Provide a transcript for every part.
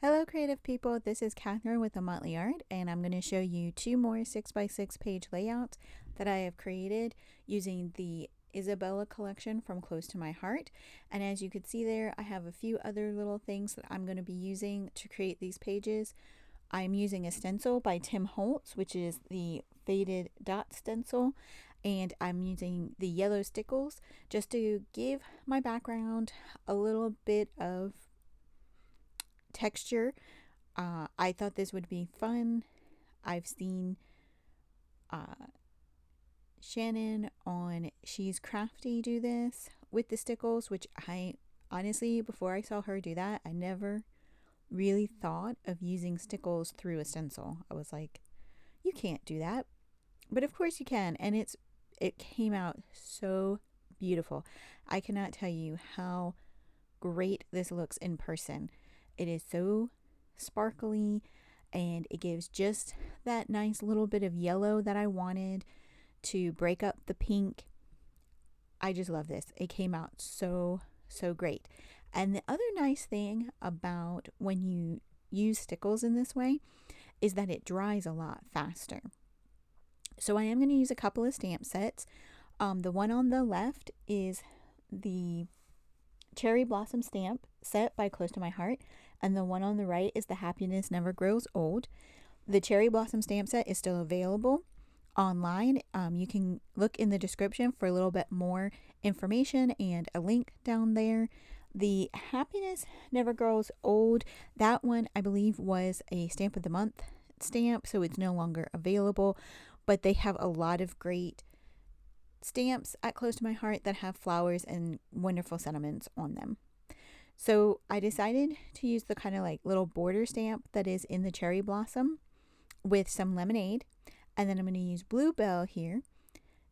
Hello creative people, this is Catherine with A Motley Art, and I'm going to show you two more 6x6 page layouts that I have created using the Isabella collection from Close to My Heart. And as you can see there, I have a few other little things that I'm going to be using to create these pages. I'm using a stencil by Tim Holtz, which is the faded dot stencil, and I'm using the yellow Stickles just to give my background a little bit of texture. I thought this would be fun. I've seen Shannon on She's Crafty do this with the Stickles, which I honestly, before I saw her do that, I never really thought of using Stickles through a stencil. I was like, you can't do that. But of course you can, and it came out so beautiful. I cannot tell you how great this looks in person. It is so sparkly, and it gives just that nice little bit of yellow that I wanted to break up the pink. I just love this. It came out so great. And the other nice thing about when you use Stickles in this way is that it dries a lot faster. So I am going to use a couple of stamp sets. The one on the left is the Cherry Blossom stamp set by Close to My Heart, and the one on the right is the Happiness Never Grows Old. The Cherry Blossom stamp set is still available online. You can look in the description for a little bit more information and a link down there. The Happiness Never Grows Old, that one I believe was a Stamp of the Month stamp, so it's no longer available, but they have a lot of great stamps at Close to My Heart that have flowers and wonderful sentiments on them. So I decided to use the kind of like little border stamp that is in the Cherry Blossom with some lemonade, and then I'm going to use Bluebird here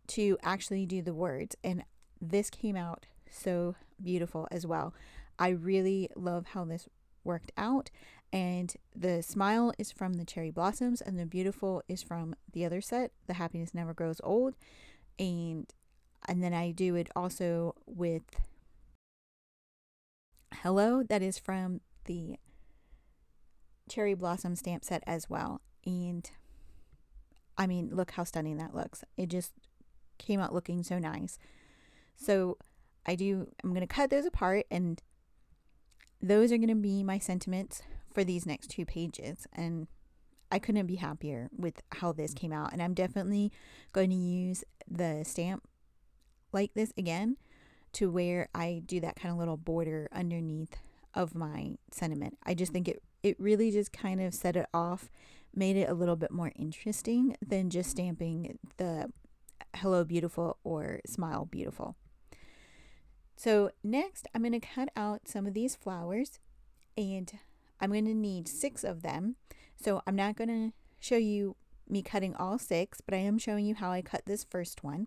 to actually do the words, and this came out so beautiful as well. I really love how this worked out, and the smile is from the Cherry Blossoms and the beautiful is from the other set, the Happiness Never Grows Old, and then I do it also with Hello, that is from the Cherry Blossom stamp set as well. And I mean, look how stunning that looks. It just came out looking so nice. So I'm going to cut those apart, and those are going to be my sentiments for these next two pages. And I couldn't be happier with how this came out. And I'm definitely going to use the stamp like this again to where I do that kind of little border underneath of my sentiment. I just think it really just kind of set it off, made it a little bit more interesting than just stamping the Hello Beautiful or Smile Beautiful. So next I'm going to cut out some of these flowers, and I'm going to need 6 of them. So I'm not going to show you me cutting all 6, but I am showing you how I cut this first one.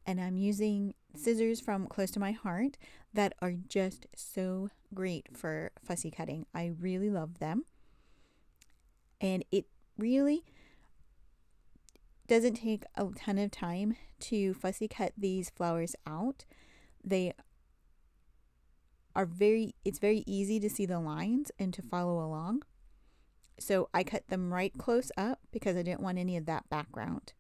And I'm using scissors from Close to My Heart that are just so great for fussy cutting. I really love them. And it really doesn't take a ton of time to fussy cut these flowers out. They are it's very easy to see the lines and to follow along. So I cut them right close up because I didn't want any of that background.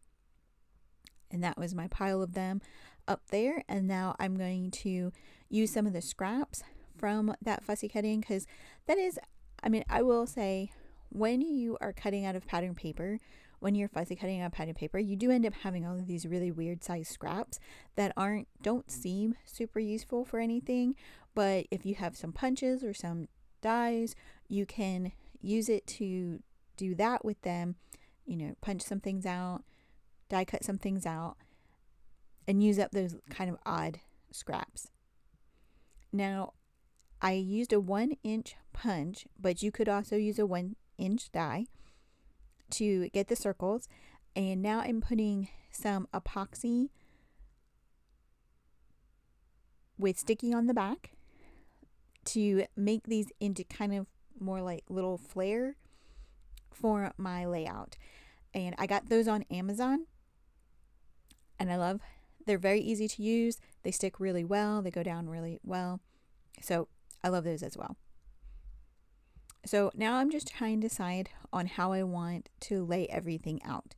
And that was my pile of them up there. And now I'm going to use some of the scraps from that fussy cutting, because that is, I mean, I will say, when you are cutting out of pattern paper, when you're fussy cutting out of pattern paper, you do end up having all of these really weird size scraps that don't seem super useful for anything. But if you have some punches or some dies, you can use it to do that with them, punch some things out, die cut some things out, and use up those kind of odd scraps. Now, I used a 1-inch punch, but you could also use a 1-inch die to get the circles. And now I'm putting some epoxy with sticky on the back to make these into kind of more like little flare for my layout. And I got those on Amazon, and they're very easy to use. They stick really well. They go down really well. So I love those as well. So now I'm just trying to decide on how I want to lay everything out.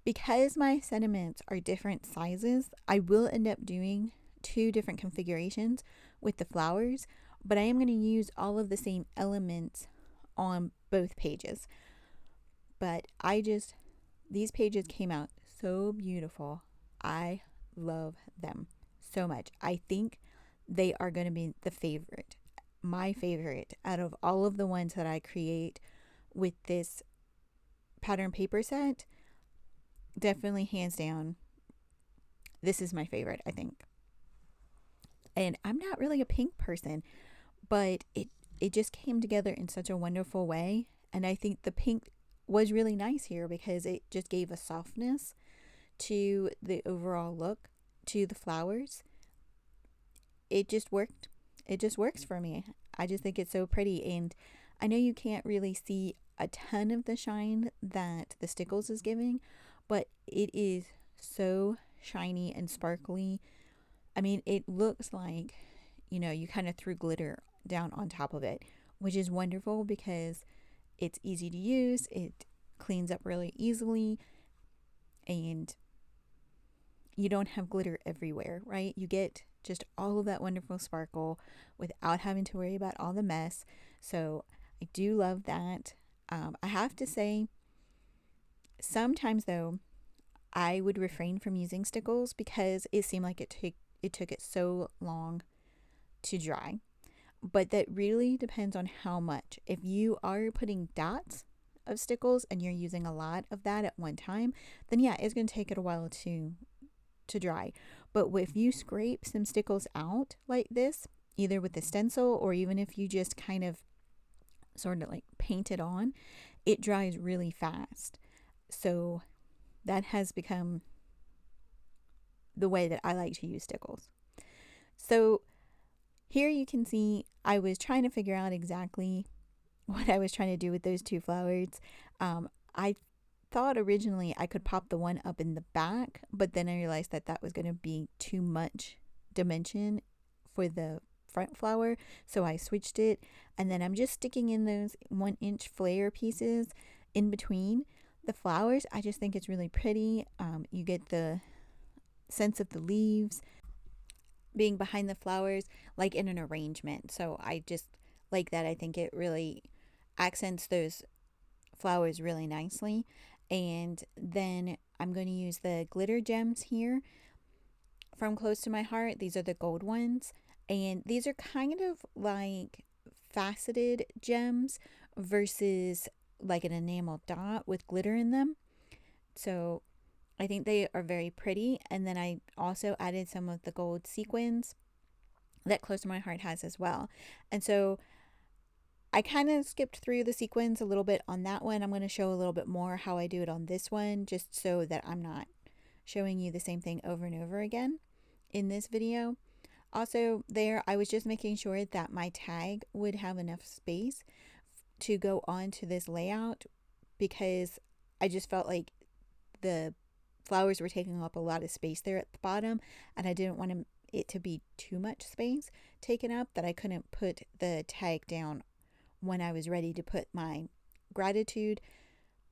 Because my sentiments are different sizes, I will end up doing 2 different configurations with the flowers, but I am going to use all of the same elements on both pages. But these pages came out so beautiful. I love them so much. I think they are going to be my favorite out of all of the ones that I create with this pattern paper set. Definitely hands down, this is my favorite, I think. And I'm not really a pink person, but it just came together in such a wonderful way. And I think the pink was really nice here because it just gave a softness to the overall look, to the flowers. It just worked. It just works for me. I just think it's so pretty. And I know you can't really see a ton of the shine that the Stickles is giving, but it is so shiny and sparkly. I mean, it looks like, you kind of threw glitter down on top of it, which is wonderful because it's easy to use. It cleans up really easily, and you don't have glitter everywhere, right? You get just all of that wonderful sparkle without having to worry about all the mess. So I do love that. I have to say, sometimes though, I would refrain from using Stickles because it seemed like it took it so long to dry. But that really depends on how much. If you are putting dots of Stickles and you're using a lot of that at one time, then yeah, it's going to take it a while to dry. But if you scrape some Stickles out like this, either with the stencil or even if you just kind of sort of like paint it on, it dries really fast. So that has become the way that I like to use Stickles. So here you can see I was trying to figure out exactly what I was trying to do with those 2 flowers. I thought originally I could pop the one up in the back, but then I realized that that was going to be too much dimension for the front flower, so I switched it, and then I'm just sticking in those 1-inch flare pieces in between the flowers. I just think it's really pretty. You get the sense of the leaves being behind the flowers like in an arrangement, so I just like that. I think it really accents those flowers really nicely. And then I'm going to use the glitter gems here from Close to My Heart. These are the gold ones, and these are kind of like faceted gems versus like an enamel dot with glitter in them. So I think they are very pretty. And then I also added some of the gold sequins that Close to My Heart has as well. And so I kind of skipped through the sequins a little bit on that one. I'm going to show a little bit more how I do it on this one, just so that I'm not showing you the same thing over and over again in this video. Also there, I was just making sure that my tag would have enough space to go on to this layout, because I just felt like the flowers were taking up a lot of space there at the bottom, and I didn't want it to be too much space taken up that I couldn't put the tag down when I was ready to put my gratitude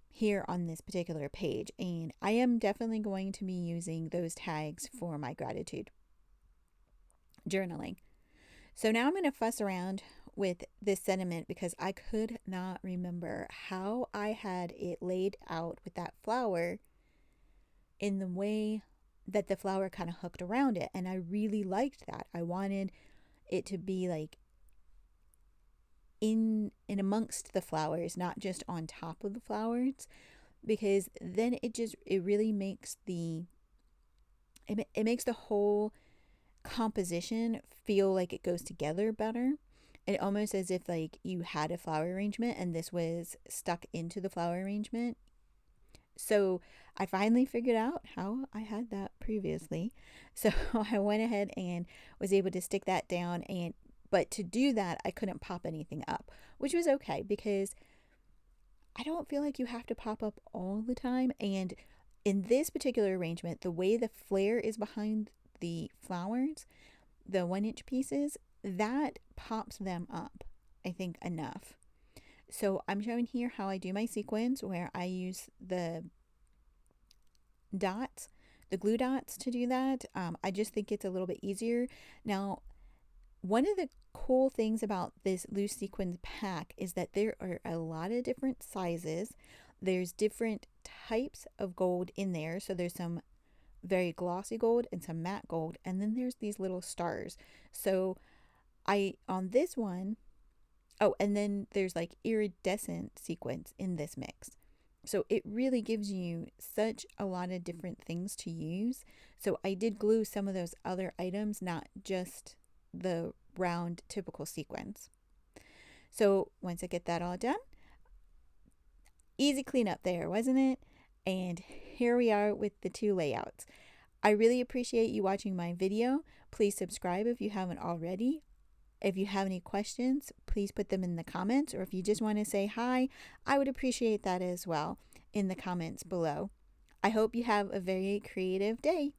here on this particular page. And I am definitely going to be using those tags for my gratitude journaling. So now I'm going to fuss around with this sentiment because I could not remember how I had it laid out with that flower in the way that the flower kind of hooked around it. And I really liked that. I wanted it to be like in amongst the flowers, not just on top of the flowers, because then it really makes it makes the whole composition feel like it goes together better. It almost as if like you had a flower arrangement and this was stuck into the flower arrangement. So I finally figured out how I had that previously. So I went ahead and was able to stick that down, but to do that, I couldn't pop anything up, which was okay because I don't feel like you have to pop up all the time. And in this particular arrangement, the way the flare is behind the flowers, the 1-inch pieces, that pops them up, I think, enough. So I'm showing here how I do my sequins, where I use the dots, the glue dots to do that. I just think it's a little bit easier. Now, one of the cool things about this loose sequins pack is that there are a lot of different sizes. There's different types of gold in there. So there's some very glossy gold and some matte gold, and then there's these little stars. So on this one, oh, and then there's like iridescent sequins in this mix. So it really gives you such a lot of different things to use. So I did glue some of those other items, not just the round typical sequins. So once I get that all done, easy cleanup there, wasn't it? And here we are with the two layouts. I really appreciate you watching my video. Please subscribe if you haven't already. If you have any questions, please put them in the comments, or if you just want to say hi, I would appreciate that as well in the comments below. I hope you have a very creative day.